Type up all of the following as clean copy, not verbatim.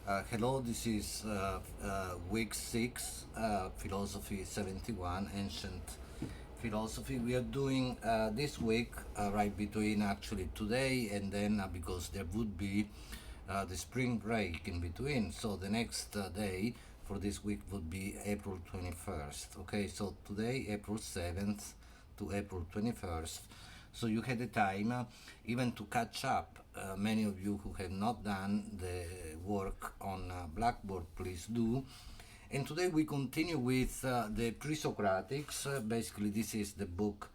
Hello, this is week 6, Philosophy 71, Ancient Philosophy. We are doing this week right between actually today and then because there would be the spring break in between. So the next day for this week would be April 21st. Okay, so today, April 7th to April 21st. So you had the time even to catch up. Many of you who have not done the work on Blackboard, please do. And today we continue with the Pre-Socratics. Basically, this is the book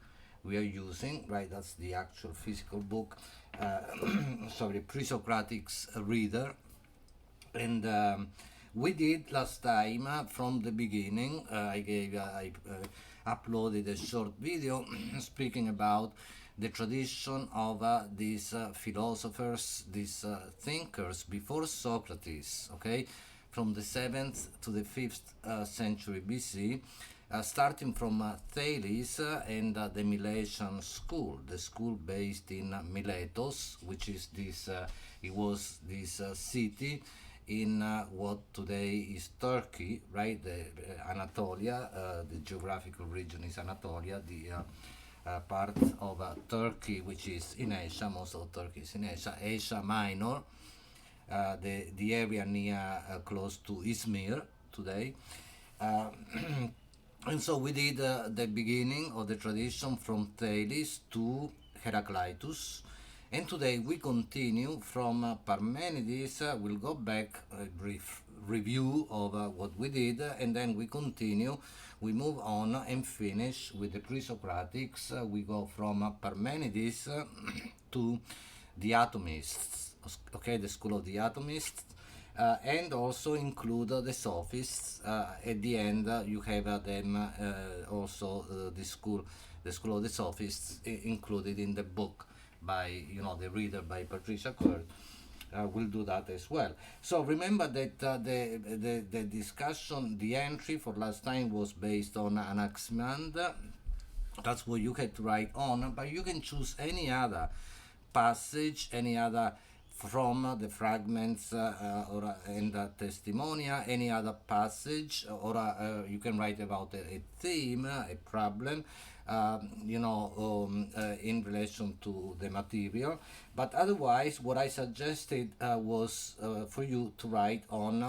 we are using, right? That's the actual physical book. Sorry, Pre-Socratics Reader. And we did last time from the beginning. I uploaded a short video speaking about the tradition of these philosophers, these thinkers before Socrates, okay, from the 7th to the 5th century BC, starting from Thales and the Milesian school, the school based in Miletos, which is this, it was this city in what today is Turkey, right? The Anatolia, the geographical region is Anatolia, the part of Turkey which is in Asia, most of Turkey is in Asia, Asia Minor, the area near close to Izmir today. Uh, and so we did the beginning of the tradition from Thales to Heraclitus. And today we continue from Parmenides. We'll go back a brief review of what we did, and then we continue. We move on and finish with the Pre-Socratics. We go from Parmenides to the atomists, okay, the school of the atomists, and also include the sophists. At the end, you have them also the school of the sophists included in the book by the reader by Patricia Kurt. Will do that as well. So remember that the discussion, the entry for last time was based on Anaximander. That's what you had to write on, but you can choose any other passage, any other from the fragments or and testimonia, any other passage, or you can write about a theme, a problem, in relation to the material. But otherwise, what I suggested was for you to write on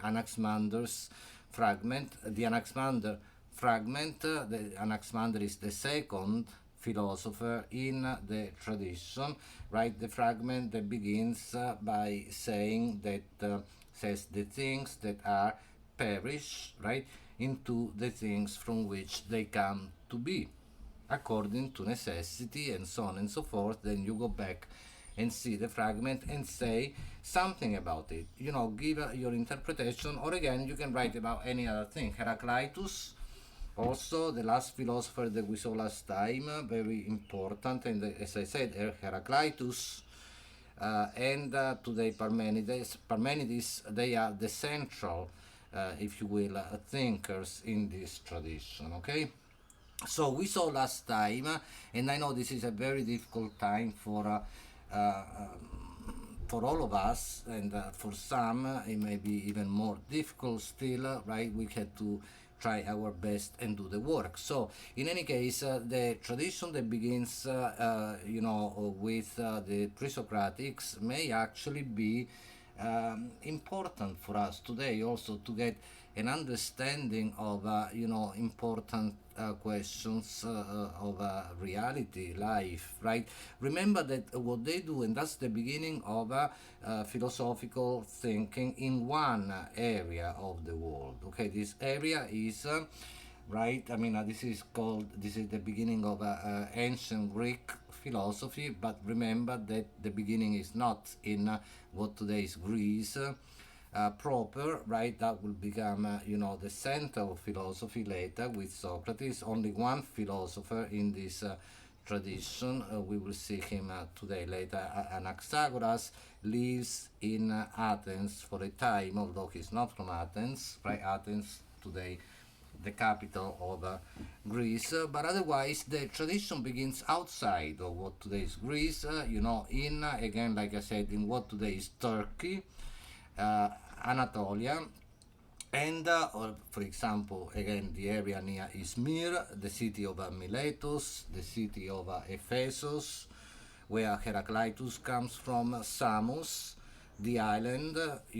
Anaximander's fragment, the Anaximander fragment. The Anaximander is the second philosopher in the tradition, right? The fragment that begins by saying that says the things that are perish, right, into the things from which they come to be, according to necessity, and so on and so forth. Then you go back and see the fragment and say something about it. Give your interpretation, or again, you can write about any other thing. Heraclitus, also the last philosopher that we saw last time, very important, and as I said, Heraclitus and today Parmenides, they are the central, if you will, thinkers in this tradition, okay? So we saw last time, and I know this is a very difficult time for all of us, and for some it may be even more difficult still, right? We had to try our best and do the work. So in any case, the tradition that begins with the Pre-Socratics may actually be important for us today also to get an understanding of important questions of reality, life, right? Remember that what they do, and that's the beginning of philosophical thinking in one area of the world. Okay, this area is right. I mean, this is the beginning of ancient Greek philosophy, but remember that the beginning is not in what today is Greece proper, right? That will become, the center of philosophy later with Socrates. Only one philosopher in this tradition. We will see him today later. Anaxagoras lives in Athens for a time, although he's not from Athens, right? Athens today, the capital of Greece, but otherwise the tradition begins outside of what today is Greece, in again, like I said, in what today is Turkey, uh, Anatolia, and or for example, again, the area near Izmir, the city of Miletus, the city of Ephesus, where Heraclitus comes from, Samos, the island,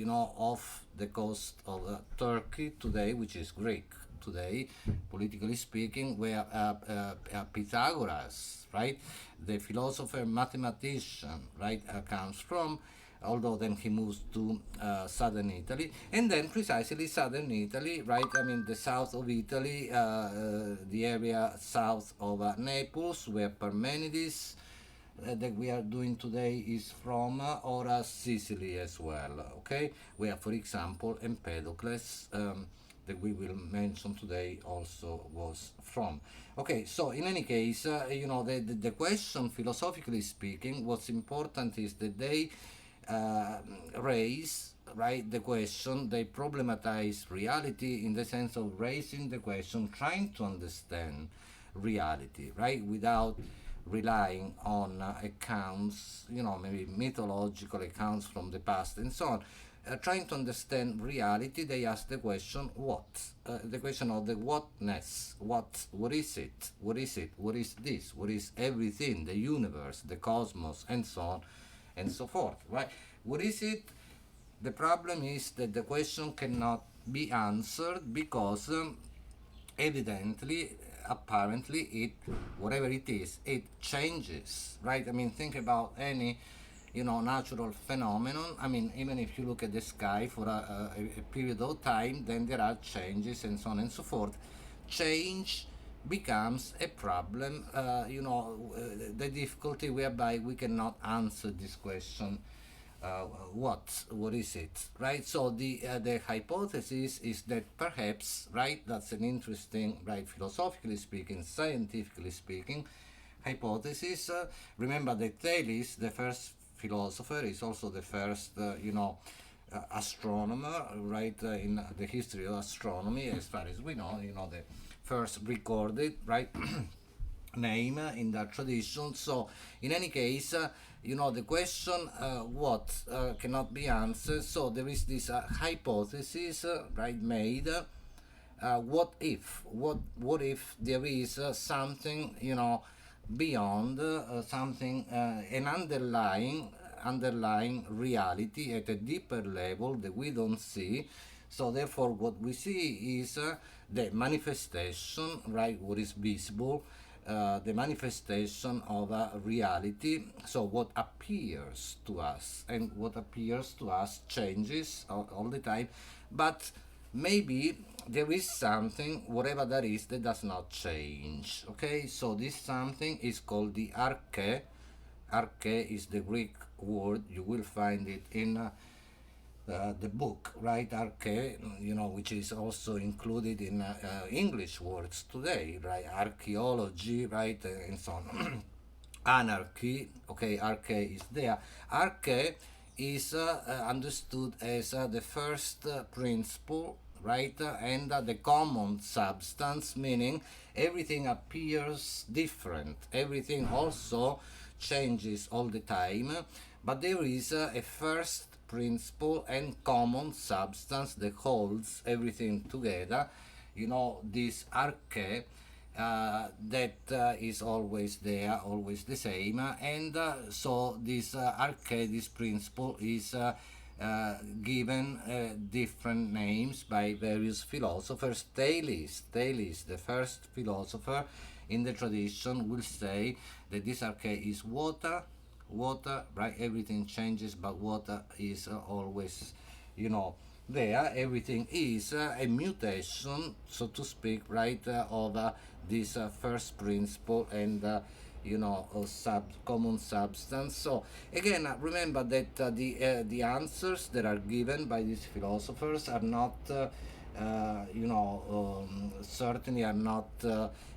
off the coast of Turkey today, which is Greek today, politically speaking, where Pythagoras, right, the philosopher mathematician, right, comes from, although then he moves to southern Italy, and then precisely southern Italy, right? I mean, the south of Italy, the area south of Naples, where Parmenides that we are doing today is from, or Sicily as well, okay? Where, for example, Empedocles, that we will mention today, also was from. Okay, so in any case, the question, philosophically speaking, what's important is that they raise, right, the question, they problematize reality in the sense of raising the question, trying to understand reality, right, without relying on accounts, maybe mythological accounts from the past and so on. Trying to understand reality, they ask the question, what? The question of the whatness. What is it? What is it? What is this? What is everything? The universe, the cosmos, and so on and so forth, right? What is it? The problem is that the question cannot be answered because evidently, apparently, it, whatever it is, it changes, right? I mean, think about any, natural phenomenon. I mean, even if you look at the sky for a period of time, then there are changes and so on and so forth. Change becomes a problem, the difficulty whereby we cannot answer this question, what is it, right? So the hypothesis is that perhaps, right, that's an interesting, right, philosophically speaking, scientifically speaking, hypothesis. Remember that Thales, the first philosopher, is also the first, astronomer, right, in the history of astronomy, as far as we know, the first recorded, right, name in that tradition. So, in any case, the question what cannot be answered. So there is this hypothesis, right, made. What if? What if there is something, beyond something, an underlying reality at a deeper level that we don't see. So therefore, what we see is the manifestation, right? What is visible, the manifestation of a reality. So what appears to us, and what appears to us changes all the time, but maybe there is something, whatever that is, that does not change. Okay, so this something is called the arche. Arche is the Greek word. You will find it in the book, right? Arche, which is also included in English words today, right? Archaeology, right, and so on. Anarchy, okay, arche is there. Arche is understood as the first principle, right, and the common substance, meaning everything appears different, everything also changes all the time, but there is a first principle and common substance that holds everything together. This arche that is always there, always the same, and so this arche, this principle, is given different names by various philosophers. Thales, the first philosopher in the tradition, will say that this arche is water, right? Everything changes, but water is always, there. Everything is a mutation, so to speak, right, of this first principle and common substance. So again, remember that the answers that are given by these philosophers are not, certainly are not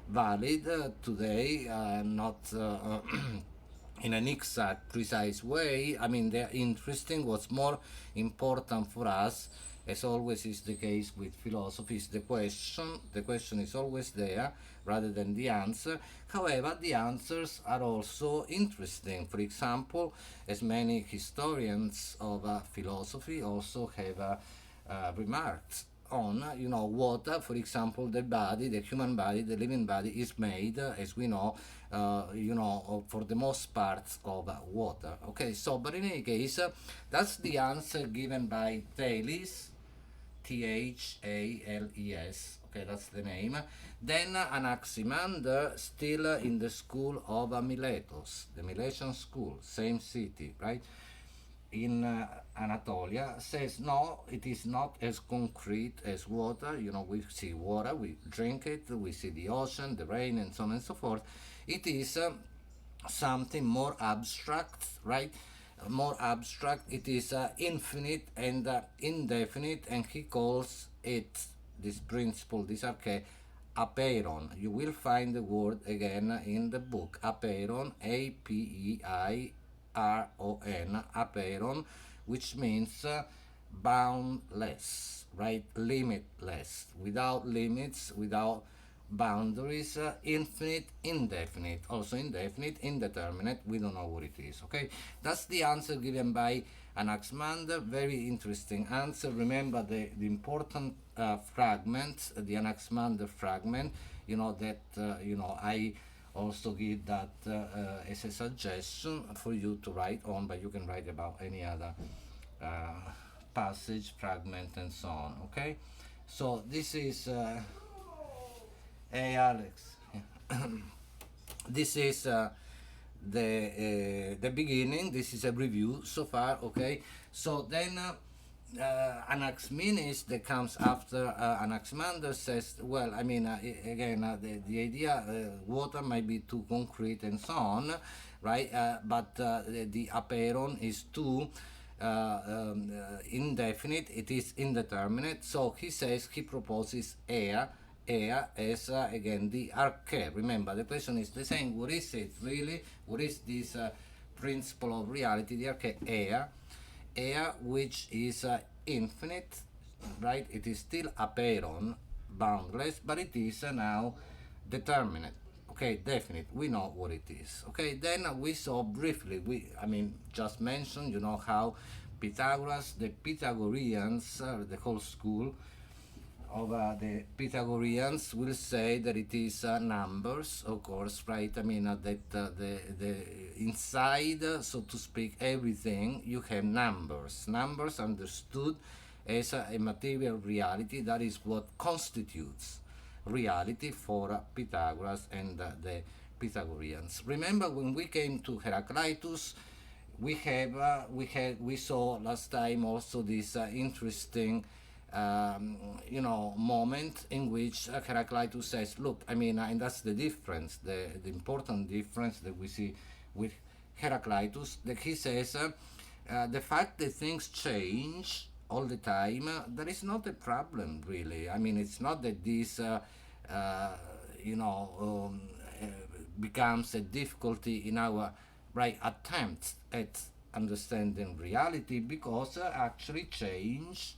valid today, not in an exact, precise way. I mean, they're interesting. What's more important for us as always is the case with philosophy, is the question is always there rather than the answer. However, the answers are also interesting. For example, as many historians of philosophy also have remarked on, water, for example, the body, the human body, the living body is made, as we know, for the most part of water. Okay, so, but in any case, that's the answer given by Thales, Thales. Okay, that's the name. Then Anaximander, still in the school of Miletus, the Milesian school, same city, right? In Anatolia, says no, it is not as concrete as water. We see water, we drink it, we see the ocean, the rain, and so on and so forth. It is something more abstract, right? More abstract. It is infinite and indefinite, and he calls it, this principle, this arche, apeiron. You will find the word again in the book. Apeiron, apeiron, apeiron, which means boundless, right? Limitless, without limits, without boundaries, infinite, indefinite, also indefinite, indeterminate, we don't know what it is. Okay, that's the answer given by Anaximander. Very interesting answer. Remember the important fragment, the Anaximander fragment, that I also give that as a suggestion for you to write on, but you can write about any other uh, passage, fragment, and so on. Okay, so this is hey Alex. This is the beginning. This is a review so far. Okay, so then Anaximenes that comes after Anaximander says, well, I mean, again, the idea water might be too concrete and so on, right? But the apeiron is too indefinite, it is indeterminate. So he proposes air as again the arche. Remember, the question is the same. What is it really? What is this principle of reality? The arche, air which is infinite, right? It is still apeiron, boundless, but it is now determinate. Okay, definite. We know what it is. Okay, then we saw briefly. Just mentioned. How Pythagoras, the Pythagoreans, the whole school of the Pythagoreans will say that it is numbers, of course, right? That the inside, so to speak, everything, you have numbers. Numbers understood as a material reality. That is what constitutes reality for Pythagoras and the Pythagoreans. Remember when we came to Heraclitus, we saw last time also this interesting moment in which Heraclitus says, look, and that's the difference, the important difference that we see with Heraclitus, that he says the fact that things change all the time, there is not a problem really. It's not that this, becomes a difficulty in our right attempts at understanding reality, because actually change,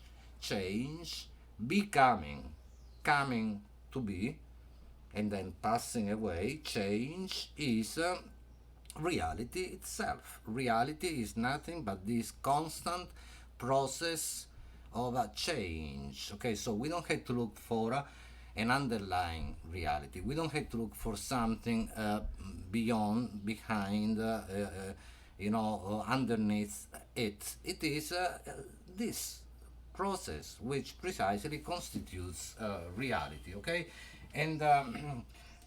becoming, coming to be, and then passing away, change is reality itself. Reality is nothing but this constant process of a change. Okay, so we don't have to look for an underlying reality. We don't have to look for something behind, underneath it. It is this process which precisely constitutes reality. Okay, and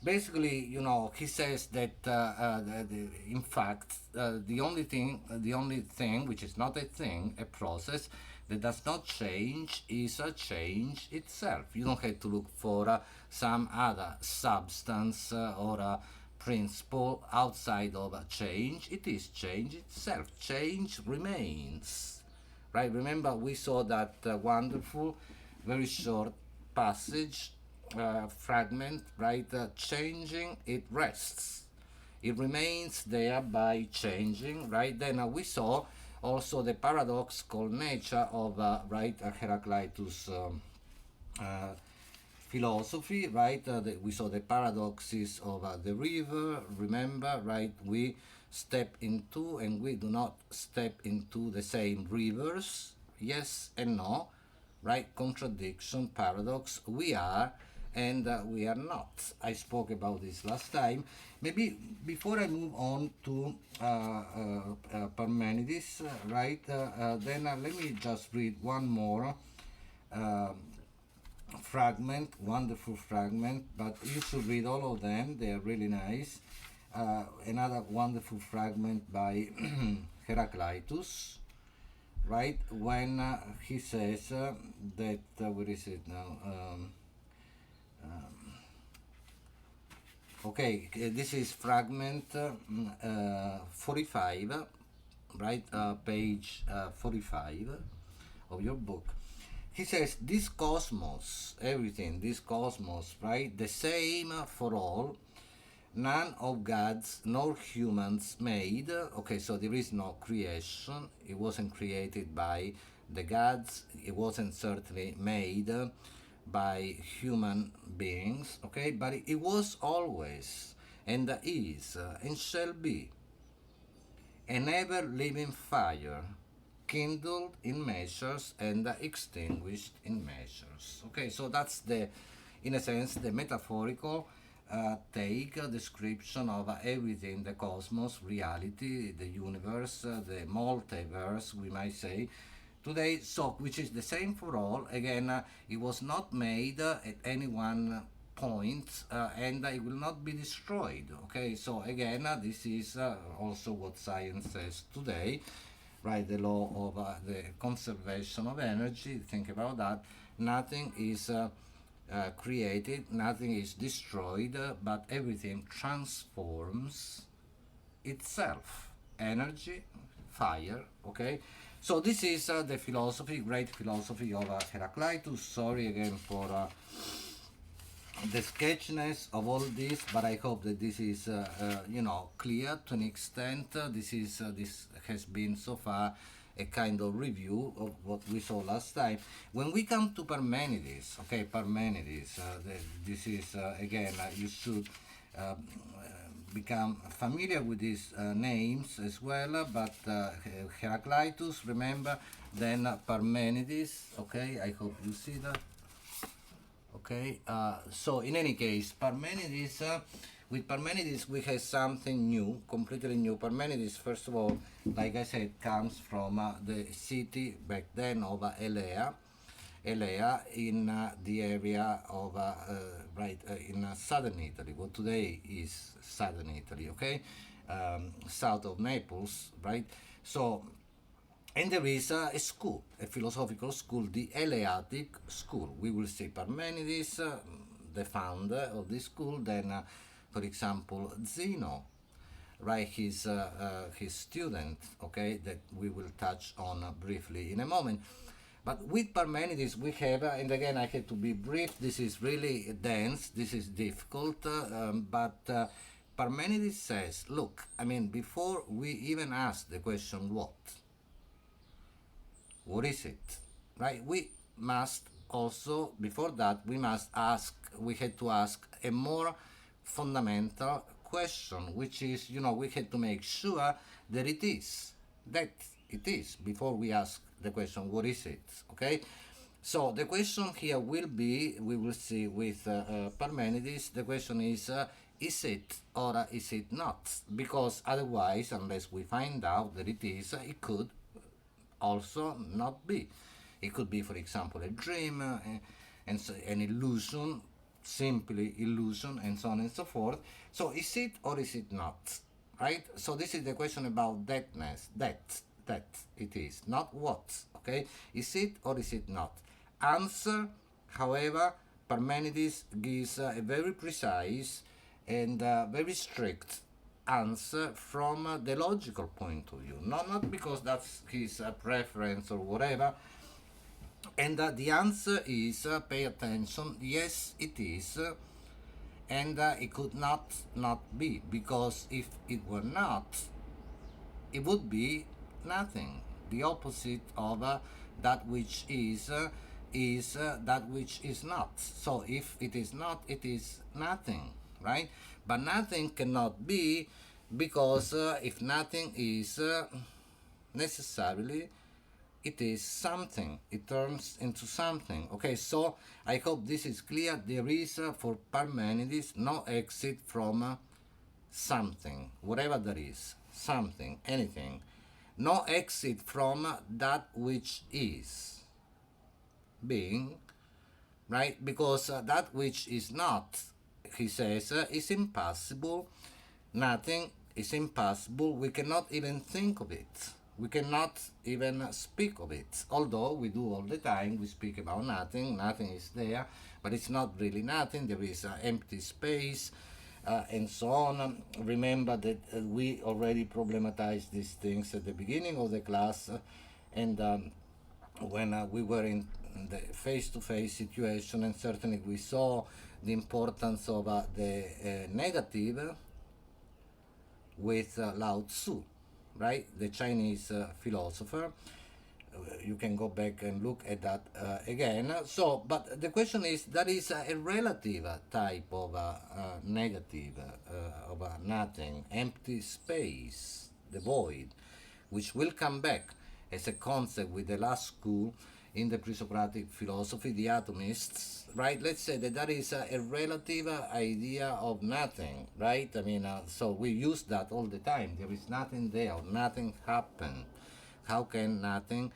basically, he says that in fact, the only thing which is not a thing, a process that does not change, is a change itself. You don't have to look for some other substance or a principle outside of a change. It is change itself. Change remains. Right? Remember, we saw that wonderful, very short passage, fragment, right? Changing, it rests. It remains there by changing, right? Then we saw Also the paradoxical nature of Heraclitus uh, philosophy, right? We saw the paradoxes of the river. Remember, right? We step into and we do not step into the same rivers. Yes and no, right? Contradiction, paradox. We are and we are not. I spoke about this last time. Maybe before I move on to Parmenides, right? Then let me just read one more um fragment, wonderful fragment, but you should read all of them, they are really nice. Another wonderful fragment by Heraclitus, right? When he says that, where is it now? Okay, this is fragment 45, right? Page 45 of your book. He says, this cosmos, everything, this cosmos, right? The same for all, none of God's nor humans made. Okay, so there is no creation. It wasn't created by the gods. It wasn't certainly made by human beings. Okay, but it was always and is and shall be an ever living fire, kindled in measures and extinguished in measures. Okay, so that's the, in a sense, the metaphorical take description of everything, the cosmos, reality, the universe, the multiverse, we might say. Today, so which is the same for all. Again, it was not made at any one point and it will not be destroyed. Okay, so again, this is also what science says today, right? The law of the conservation of energy. Think about that. Nothing is created, nothing is destroyed, but everything transforms itself. Energy, fire, okay? So this is the philosophy, great philosophy of Heraclitus. Sorry again for the sketchiness of all this, but I hope that this is, clear to an extent. This has been so far a kind of review of what we saw last time. When we come to Parmenides, okay, Parmenides, this is again, you should become familiar with these names as well, but Heraclitus, remember, then Parmenides, okay, I hope you see that. Okay, so in any case, Parmenides, with Parmenides we have something new, completely new. Parmenides, first of all, like I said, comes from the city back then of Elea, in the area of in southern Italy, what today is southern Italy, okay, south of Naples, right? So, and there is a school, a philosophical school, the Eleatic school. We will see Parmenides, the founder of this school, then, for example, Zeno, right, his student, okay, that we will touch on briefly in a moment. But with Parmenides, we have, and again, I had to be brief, this is really dense, this is difficult, but Parmenides says, look, I mean, before we even ask the question, what is it, right? We must also, before that, we had to ask a more fundamental question, which is, we had to make sure that it is, before we ask the question, what is it, okay? So the question here will be, we will see with Parmenides, the question is it or is it not? Because otherwise, unless we find out that it is, it could also not be. It could be, for example, a dream, and so, an illusion, simply illusion, and so on and so forth. So is it or is it not? Right? So this is the question about thatness, that it is, not what, okay? Is it or is it not? Answer, however, Parmenides gives a very precise and very strict answer from the logical point of view, not because that's his preference or whatever. And the answer is, pay attention, yes, it is, and it could not be, because if it were not, it would be nothing. The opposite of that which is that which is not. So if it is not, it is nothing, right? But nothing cannot be, because if nothing is necessarily, it is something, it turns into something. Okay, so I hope this is clear. There is for Parmenides no exit from something, whatever that is, something, anything. No exit from that which is being, right? Because that which is not, he says, is impossible. Nothing is impossible. We cannot even think of it. We cannot even speak of it. Although we do all the time, we speak about nothing. Nothing is there, but it's not really nothing. There is empty space, and so on. Remember that we already problematized these things at the beginning of the class, and when we were in the face-to-face situation, and certainly we saw the importance of the negative with Lao Tzu, right? The Chinese philosopher. You can go back and look at that again. So, but the question is, that is a relative type of negative, of nothing, empty space, the void, which will come back as a concept with the last school in the pre-Socratic philosophy, the atomists, right? Let's say that that is a relative idea of nothing, right? I mean, so we use that all the time. There is nothing there, nothing happened. How can nothing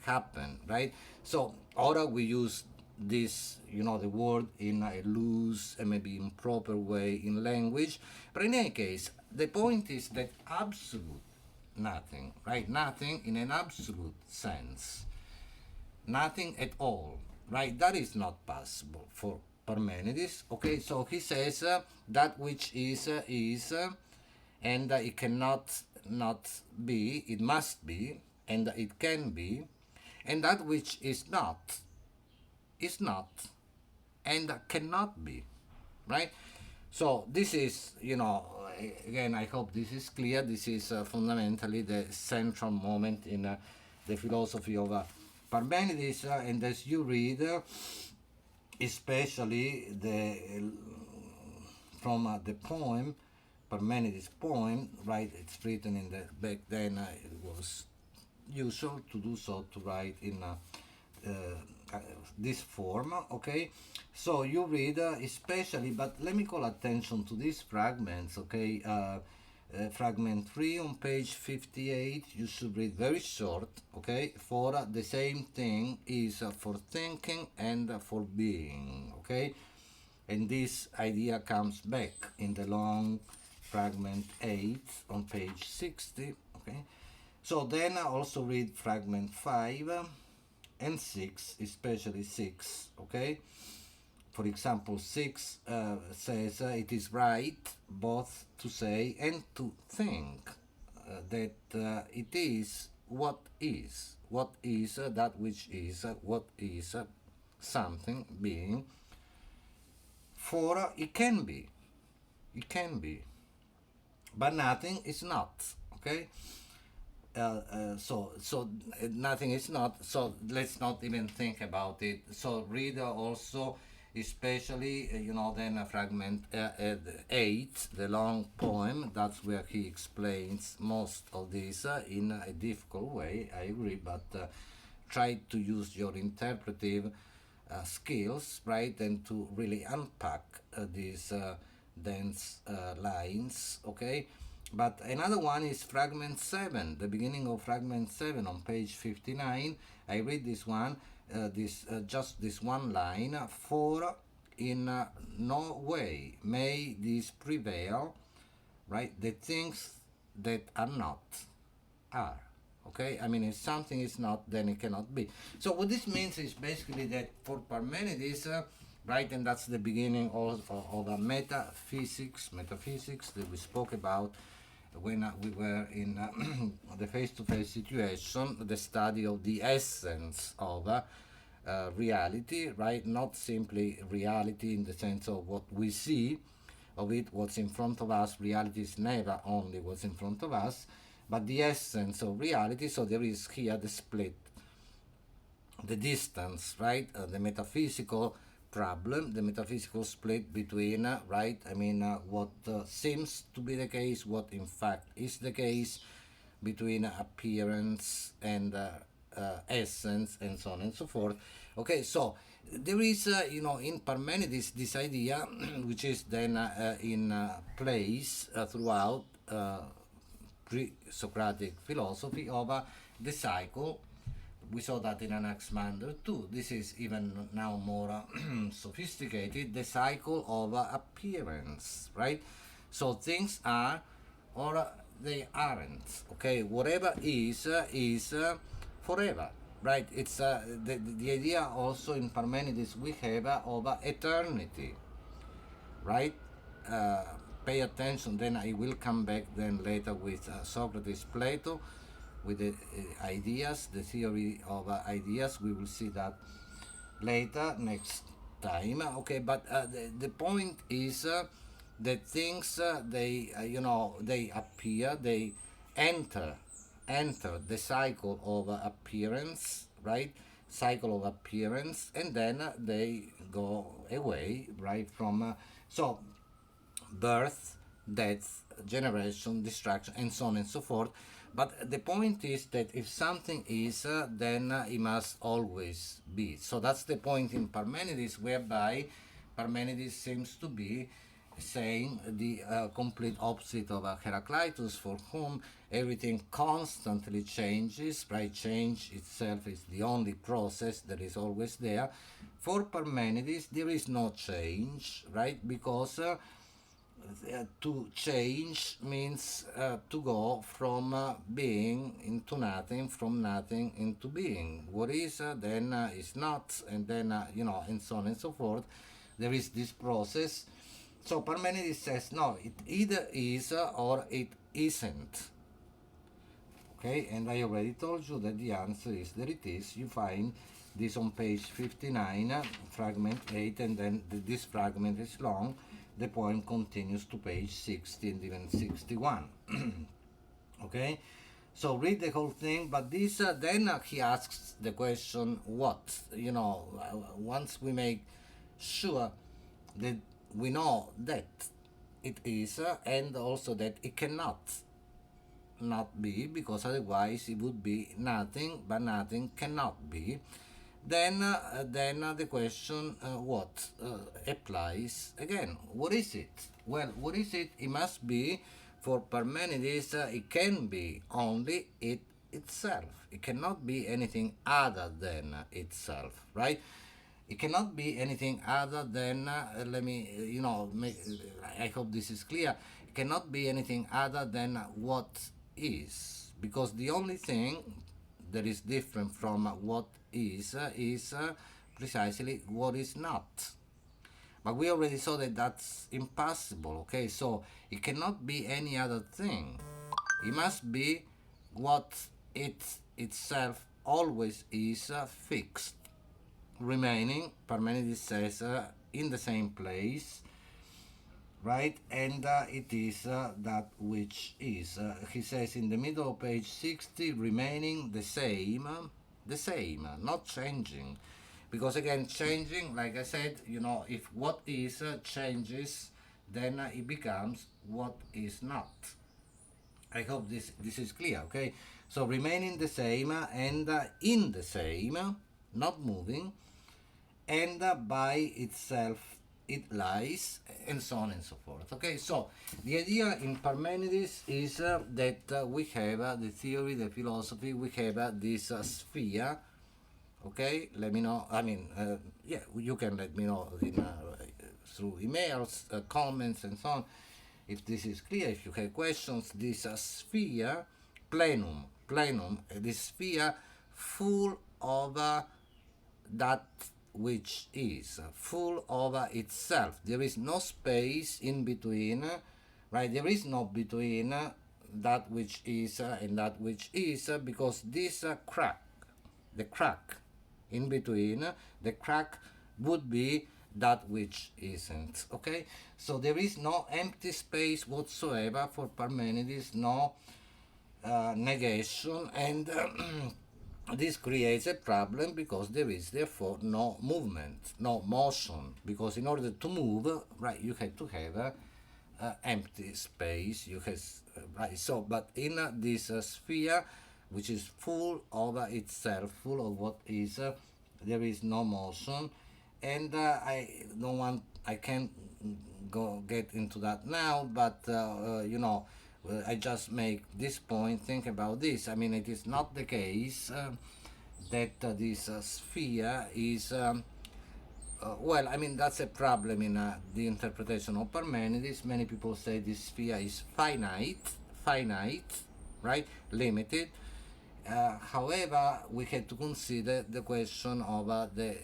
happen, right? So, or we use this, the word in a loose and maybe improper way in language. But in any case, the point is that absolute nothing, right? Nothing in an absolute sense. Nothing at all, right? That is not possible for Parmenides. Okay, so he says that which is, and it cannot not be, it must be, and it can be, and that which is not, and cannot be, right? So this is, again, I hope this is clear. This is fundamentally the central moment in the philosophy of Parmenides, and as you read, especially from the poem, Parmenides' poem, right? It's written in the back then. It was usual to do so, to write in this form. Okay, so you read especially, but let me call attention to these fragments. Okay. Fragment 3 on page 58, you should read very short, okay? For the same thing is for thinking and for being, okay? And this idea comes back in the long fragment 8 on page 60, okay? So then I also read fragment 5 and 6, especially 6, okay? For example, 6 says it is right both to say and to think that it is what is. What is that which is, what is something, being. For it can be. It can be. But nothing is not. Okay? So nothing is not. So let's not even think about it. So read also, especially then fragment 8, the long poem. That's where he explains most of this in a difficult way, I agree, but try to use your interpretive skills, right, and to really unpack these dense lines, okay? But another one is fragment 7, the beginning of fragment 7 on page 59. I read this one, just this one line. For in no way may this prevail, right? The things that are not are. Okay, I mean, if something is not, then it cannot be. So what this means is basically that for Parmenides, right, and that's the beginning of a metaphysics that we spoke about when we were in the face-to-face situation, the study of the essence of reality, right? Not simply reality in the sense of what we see of it, what's in front of us. Reality is never only what's in front of us, but the essence of reality. So there is here the split, the distance, right? The metaphysical problem, the metaphysical split between, right? I mean, what seems to be the case, what in fact is the case, between appearance and essence, and so on and so forth. Okay, so there is, in Parmenides, this idea, which is then in place throughout pre-Socratic philosophy of the cycle. We saw that in Anaximander too. This is even now more sophisticated, the cycle of appearance, right? So things are or they aren't. Okay, whatever is forever, right? It's the idea also in Parmenides we have of eternity, right? Uh, Pay attention. Then I will come back then later with Socrates, Plato, with the ideas, the theory of ideas. We will see that later next time. Okay, but the point is that things they appear, they enter enter the cycle of appearance, right? Cycle of appearance, and then they go away, right? From so birth, death, generation, destruction, and so on and so forth. But the point is that if something is, then it must always be. So that's the point in Parmenides, whereby Parmenides seems to be saying the complete opposite of Heraclitus, for whom everything constantly changes, right? Change itself is the only process that is always there. For Parmenides, there is no change, right? Because to change means to go from being into nothing, from nothing into being. What is then is not, and then and so on and so forth. There is this process. So Parmenides says no, it either is or it isn't. Okay, and I already told you that the answer is that it is. You find this on page 59, fragment 8, and then this fragment is long. The poem continues to page 60 and even 61. Okay, so read the whole thing, but this then he asks the question, what? Once we make sure that we know that it is, and also that it cannot not be, because otherwise it would be nothing, but nothing cannot be. Then the question what applies again. What is it? Well, what is it? It must be, for Parmenides, it can be only it itself. It cannot be anything other than itself, right? It cannot be anything other than, let me, I hope this is clear. It cannot be anything other than what is. Because the only thing that is different from what is precisely what is not. But we already saw that that's impossible, okay? So it cannot be any other thing. It must be what it itself always is, fixed, remaining, Parmenides says, in the same place, right? And it is that which is. He says in the middle of page 60, remaining the same, not changing. Because again, changing, like I said, if what is changes, then it becomes what is not. I hope this is clear, okay? So remaining the same and in the same, not moving, and by itself it lies, and so on and so forth. Okay, so the idea in Parmenides is that we have the theory, the philosophy, we have this sphere. Okay, let me know. I mean, yeah, you can let me know through emails, comments, and so on, if this is clear. If you have questions, this sphere, plenum, this sphere full of that which is, full of itself. There is no space in between, right? There is no between that which is and that which is, because this crack, the crack in between, the crack would be that which isn't. Okay, so there is no empty space whatsoever for Parmenides, no negation, and this creates a problem because there is therefore no movement, no motion. Because in order to move, right, you have to have empty space. You have right. So, but in this sphere, which is full of itself, full of what is, there is no motion, and I don't want. I can't go get into that now, but I just make this point. Think about this. I mean, it is not the case that this sphere is. Well, I mean, that's a problem in the interpretation of Parmenides. Many people say this sphere is finite, right? Limited. However, we have to consider the question of the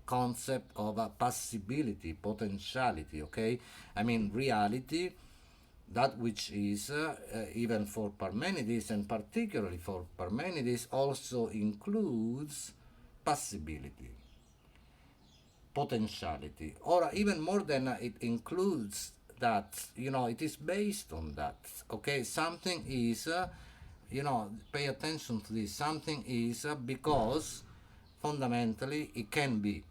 concept of possibility, potentiality, okay? I mean, reality, that which is, even for Parmenides, and particularly for Parmenides, also includes possibility, potentiality, or even more than it includes that, it is based on that, okay? Something is, pay attention to this, something is because fundamentally it can be.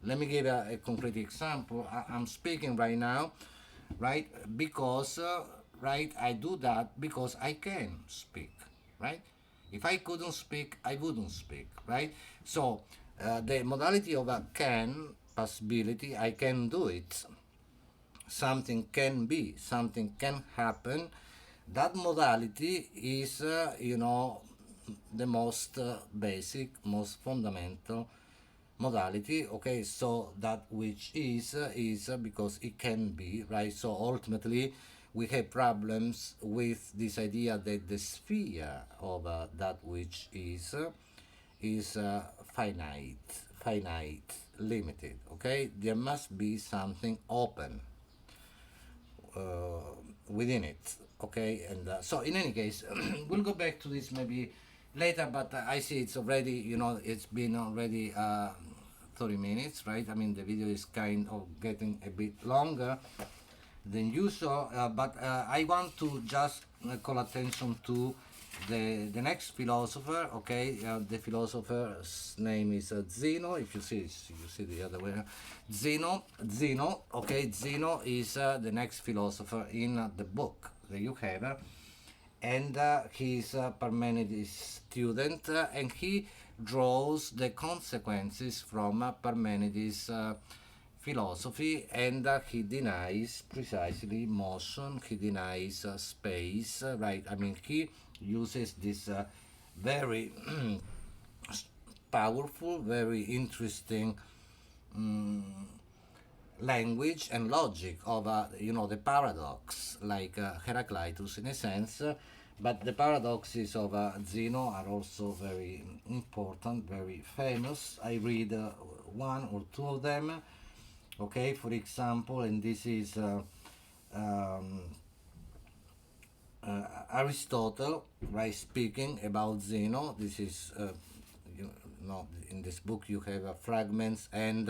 Let me give a concrete example. I'm speaking right now, right? Because, right, I do that because I can speak, right? If I couldn't speak, I wouldn't speak, right? So, the modality of a can, possibility, I can do it. Something can be, something can happen. That modality is, the most basic, most fundamental modality, okay? So that which is because it can be, right? So ultimately we have problems with this idea that the sphere of that which is finite, limited, okay? There must be something open within it, okay? And so in any case, we'll go back to this maybe later, but I see it's already, it's been already 30 minutes, right? I mean, the video is kind of getting a bit longer than usual, but I want to just call attention to the next philosopher, okay? The philosopher's name is Zeno. If you see the other way. Zeno, okay? Zeno is the next philosopher in the book that you have, and he's a Parmenides student, and he draws the consequences from Parmenides' philosophy, and he denies precisely motion, he denies space, right? I mean, he uses this very powerful, very interesting language and logic of the paradox, like Heraclitus in a sense, but the paradoxes of Zeno are also very important, very famous. I read one or two of them, okay? For example, and this is um, Aristotle, right, speaking about Zeno. This is, in this book you have fragments and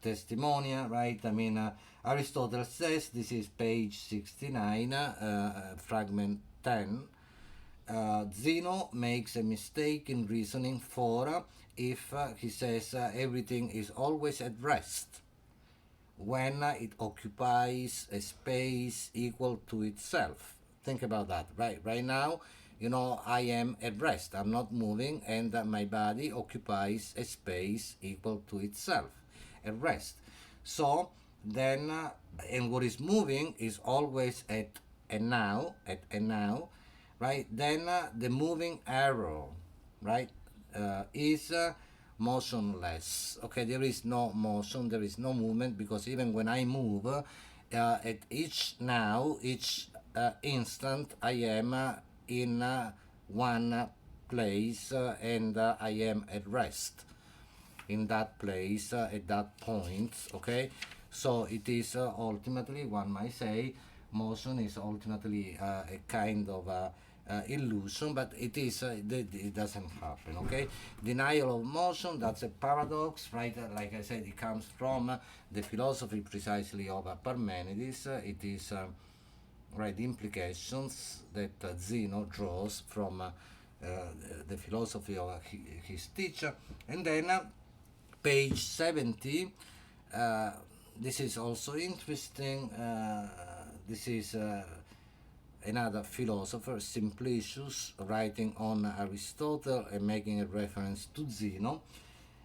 testimonia, right? I mean, Aristotle says, this is page 69, fragment 10. Zeno makes a mistake in reasoning, for if he says everything is always at rest when it occupies a space equal to itself. Think about that, right? Right now, I am at rest. I'm not moving, and my body occupies a space equal to itself at rest. So then, and what is moving is always at a now, right? Then the moving arrow, right, is motionless. Okay, there is no motion, there is no movement, because even when I move, at each instant, I am in one place, and I am at rest in that place, at that point, okay? So it is ultimately, one might say, motion is ultimately a kind of illusion, but it doesn't happen, okay? Denial of motion, that's a paradox, right? Like I said, it comes from the philosophy precisely of Parmenides. It is right, the implications that Zeno draws from the philosophy of his teacher. And then page 70, uh, this is also interesting. This is another philosopher, Simplicius, writing on Aristotle and making a reference to Zeno.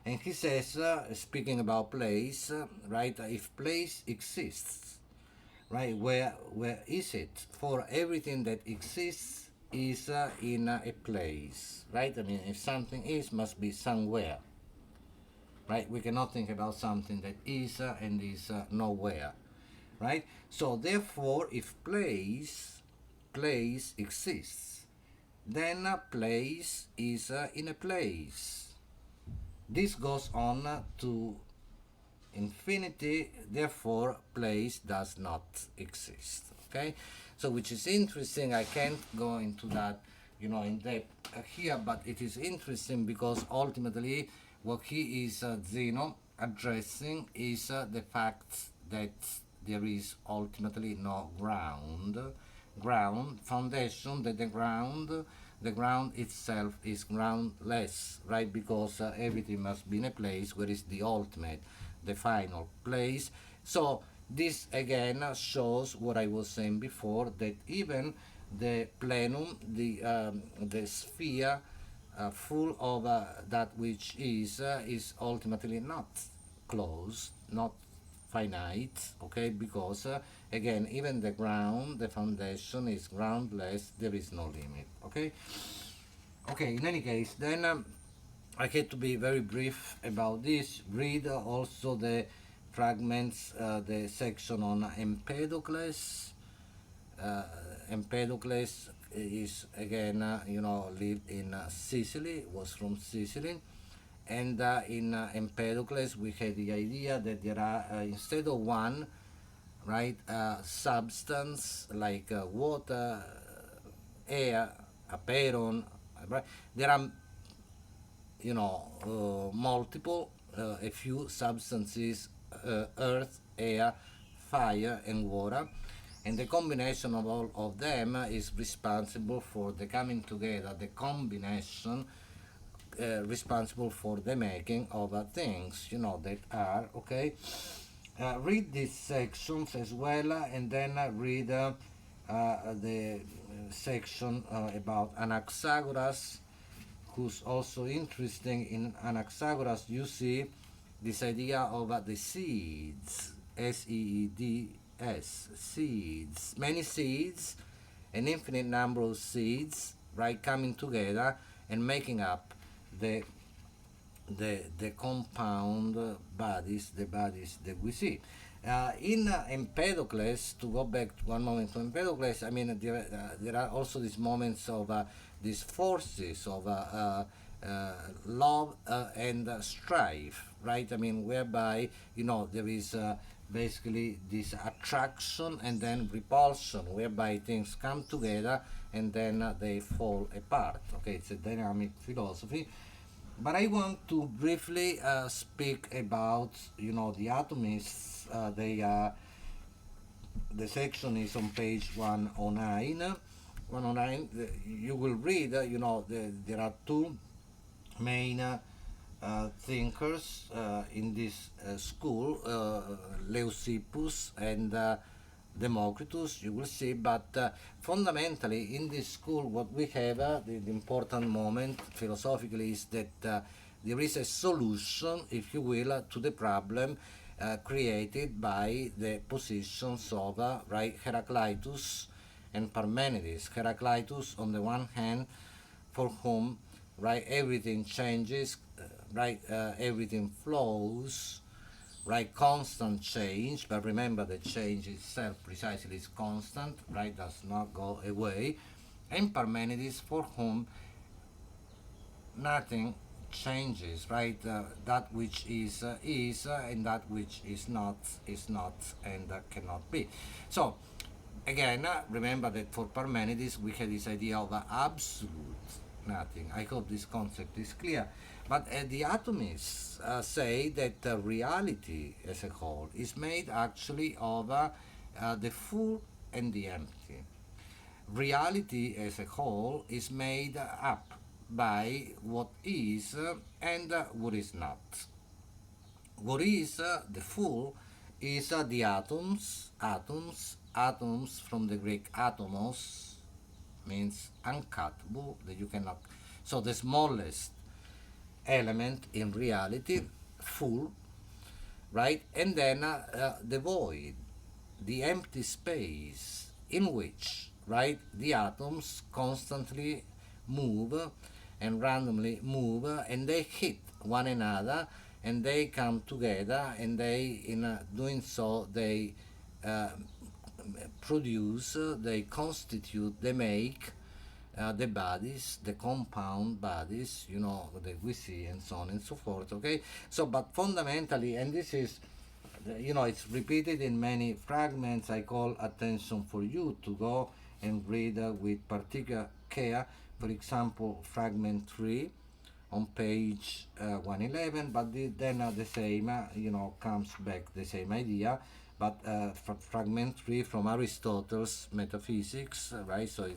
And he says, speaking about place, right, if place exists, right, where is it? For everything that exists is in a place, right? I mean, if something is, must be somewhere, right? We cannot think about something that is and is nowhere, right? So therefore, if place exists, then place is in a place. This goes on to infinity, therefore place does not exist. Okay, so which is interesting. I can't go into that, in depth here, but it is interesting because ultimately what he is Zeno addressing is the fact that there is ultimately no ground foundation, that the ground itself is groundless, right? Because everything must be in a place where is the ultimate, the final place. So this again shows what I was saying before, that even the plenum, the sphere full of that which is ultimately not closed, not finite, okay? Because again, even the ground, the foundation is groundless, there is no limit, okay? Okay, in any case, then I had to be very brief about this. Read also the fragments, the section on Empedocles. uh, Empedocles is again, lived in Sicily, was from Sicily. And in Empedocles, we had the idea that there are, instead of one, right, substance like water, air, aperon, right, there are, multiple, a few substances, earth, air, fire, and water. And the combination of all of them is responsible for the coming together, the combination responsible for the making of things, that are, okay? Read these sections as well, and then read the section about Anaxagoras, who's also interesting. In Anaxagoras, you see this idea of the seeds, seeds, seeds, many seeds, an infinite number of seeds, right, coming together and making up the the compound bodies, the bodies that we see. In Empedocles, to go back one moment to Empedocles, I mean, there are also these moments of these forces of love and strife, right? I mean, whereby, there is basically this attraction and then repulsion, whereby things come together and then they fall apart. Okay, it's a dynamic philosophy. But I want to briefly speak about, the atomists. The section is on page 109. 109, you will read, there are two main thinkers in this school, Leucippus and Democritus, you will see. But fundamentally, in this school, what we have, the important moment philosophically, is that there is a solution, if you will, to the problem created by the positions of right, Heraclitus and Parmenides. Heraclitus, on the one hand, for whom, right, everything changes, right, everything flows, right, constant change. But remember, the change itself precisely is constant, right, does not go away. And Parmenides, for whom nothing changes, right? That which is, and that which is not, and cannot be. So again, remember that for Parmenides we had this idea of absolute nothing. I hope this concept is clear. But the atomists say that reality as a whole is made actually of the full and the empty. Reality as a whole is made up by what is and what is not. What is the full is the atoms from the Greek atomos means uncuttable, that you cannot. So the smallest element in reality, full, right? And then the void, the empty space in which, right, the atoms constantly move and randomly move and they hit one another and they come together and they, in doing so, they uh, produce, they constitute, they make the bodies, the compound bodies, that we see, and so on and so forth. Okay, so but fundamentally, and this is, it's repeated in many fragments. I call attention for you to go and read with particular care. For example, fragment 3 on page 111, but then the same, comes back the same idea, but fragment 3 from Aristotle's Metaphysics, right? So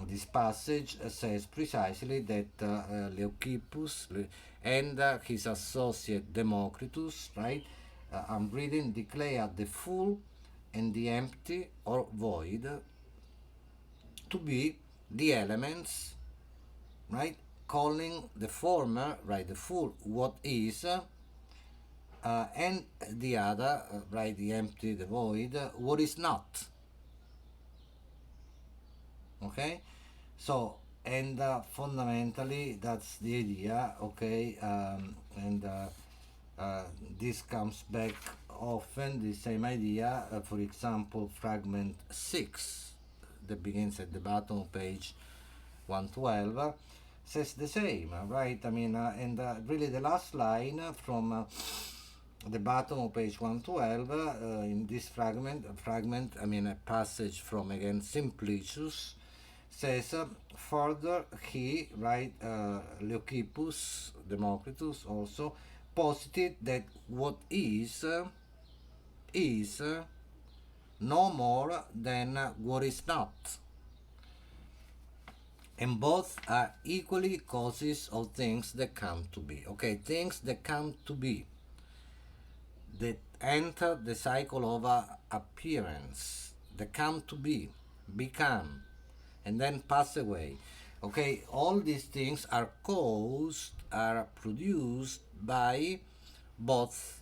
this passage says precisely that Leucippus and his associate Democritus, right? I'm reading, declare the full and the empty or void to be the elements, right? Calling the former, right, the full, what is, and the other, right, the empty, the void, what is not. Okay, so and fundamentally that's the idea. Okay, and this comes back often, the same idea. For example, fragment 6 that begins at the bottom of page 112 says the same, right? I mean, and really the last line from the bottom of page 112 in this fragment, I mean, a passage from, again, Simplicius, says further he, right, Leucippus, Democritus also, posited that what is no more than what is not, and both are equally causes of things that come to be. Okay, things that come to be, that enter the cycle of appearance, that come to be, become, and then pass away. Okay, all these things are caused, are produced by both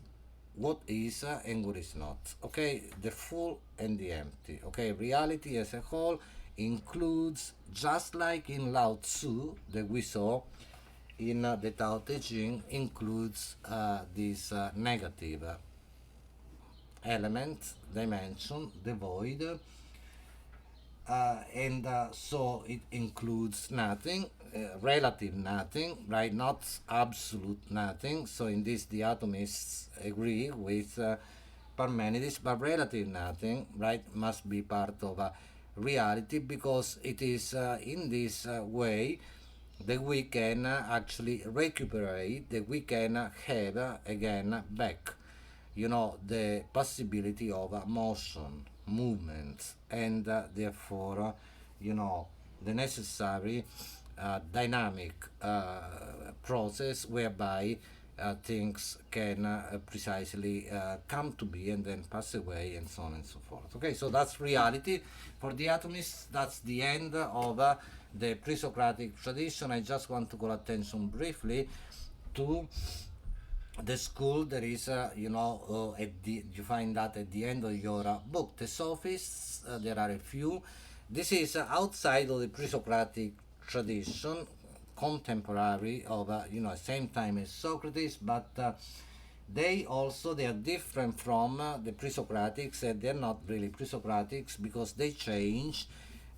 what is and what is not. Okay, the full and the empty. Okay, reality as a whole includes, just like in Lao Tzu that we saw in the Tao Te Ching, includes this negative element, dimension, the void, and so it includes nothing, relative nothing, right? Not absolute nothing. So in this, the atomists agree with Parmenides, but relative nothing, right, must be part of reality, because it is in this way that we can actually recuperate, that we can have again back, the possibility of motion, movement, and therefore, the necessary dynamic process whereby things can precisely come to be and then pass away, and so on and so forth. Okay, so that's reality. For the atomists, that's the end of the pre-Socratic tradition. I just want to call attention briefly to the school that is, you find that at the end of your book, the Sophists. There are a few. This is outside of the pre-Socratic tradition, contemporary of, same time as Socrates, but they are different from the pre-Socratics, and they're not really pre-Socratics because they change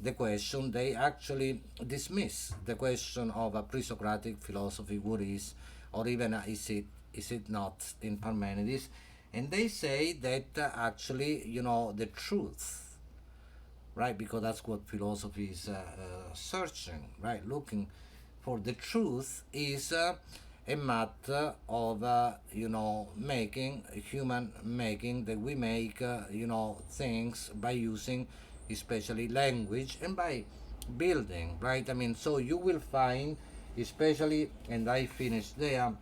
the question. They actually dismiss the question of a pre-Socratic philosophy, what is, or even is it not in Parmenides, and they say that actually, the truth, right, because that's what philosophy is searching, right, looking for the truth, is a matter of making, human making, that we make things by using especially language, and by building, right? I mean, so you will find, especially, and I finished there,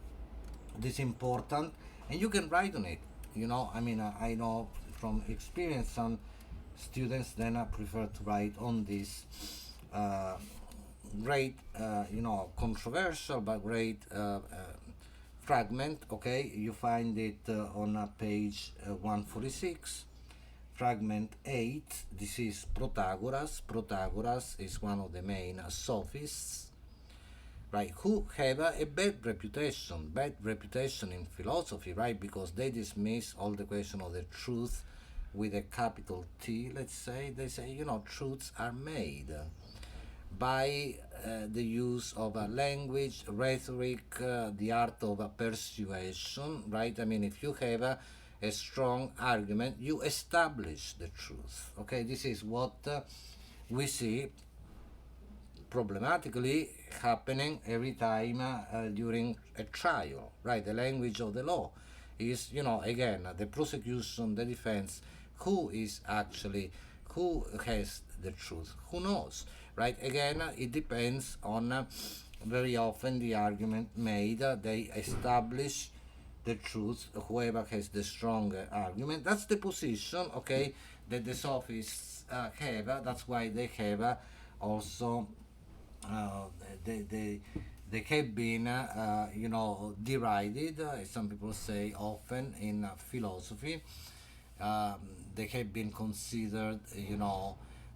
this important, and you can write on it. I mean, I know from experience some students then prefer to write on this uh, great, controversial but great fragment. Okay, you find it on page 146, fragment 8. This is Protagoras. Protagoras is one of the main sophists, right, who have a bad reputation in philosophy, right, because they dismiss all the question of the truth with a capital T, let's say. They say, truths are made by the use of a language, rhetoric, the art of a persuasion, right? I mean, if you have a strong argument, you establish the truth. Okay, this is what we see problematically happening every time during a trial, right? The language of the law is, again, the prosecution, the defense, who has the truth, who knows, right? Again, it depends on very often the argument made, they establish the truth, whoever has the stronger argument. That's the position, okay, that the sophists have. That's why they have also uh, they have been, derided. Some people say often in philosophy, um, they have been considered,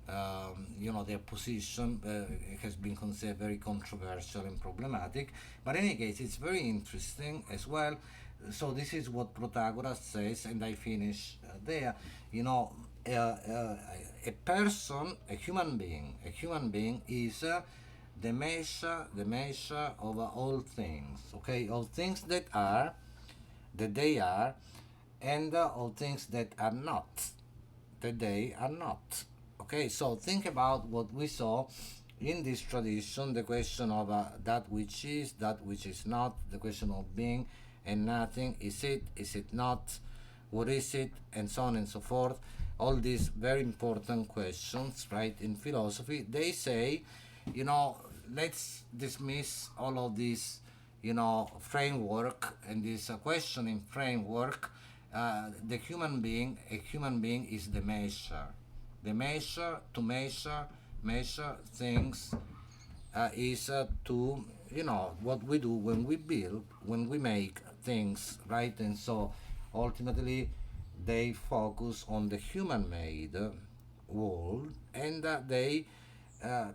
their position has been considered very controversial and problematic. But in any case, it's very interesting as well. So this is what Protagoras says, and I finish there. A person, a human being is the measure of all things. Okay, all things that they are, and all things that are not, that they are not. Okay, so think about what we saw in this tradition, the question of that which is, that which is not, the question of being and nothing, is it not, what is it, and so on and so forth. All these very important questions, right, in philosophy. They say, let's dismiss all of this, framework and this questioning framework. A human being is the measure to measure things, is to, what we do when we build, when we make things, right? And so ultimately they focus on the human made world, and they uh,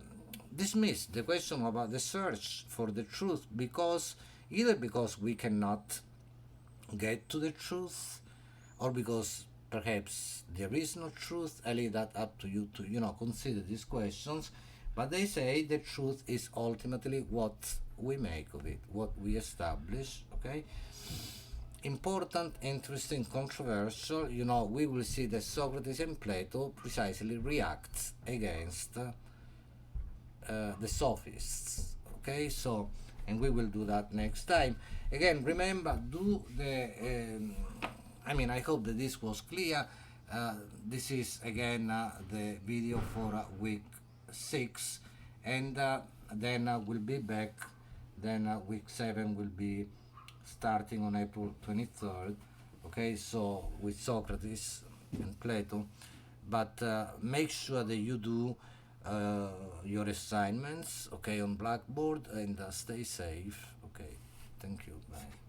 dismiss the question about the search for the truth, because either because we cannot get to the truth, or because perhaps there is no truth. I leave that up to you to, consider these questions. But they say the truth is ultimately what we make of it, what we establish. Okay, important, interesting, controversial. We will see that Socrates and Plato precisely react against the sophists. Okay, so, and we will do that next time. Again, remember, do the I hope that this was clear. This is again the video for week 6, and then we'll be back. Then week 7 will be starting on April 23rd. Okay, so with Socrates and Plato. But make sure that you do your assignments, okay, on Blackboard, and stay safe. Okay, thank you. Bye.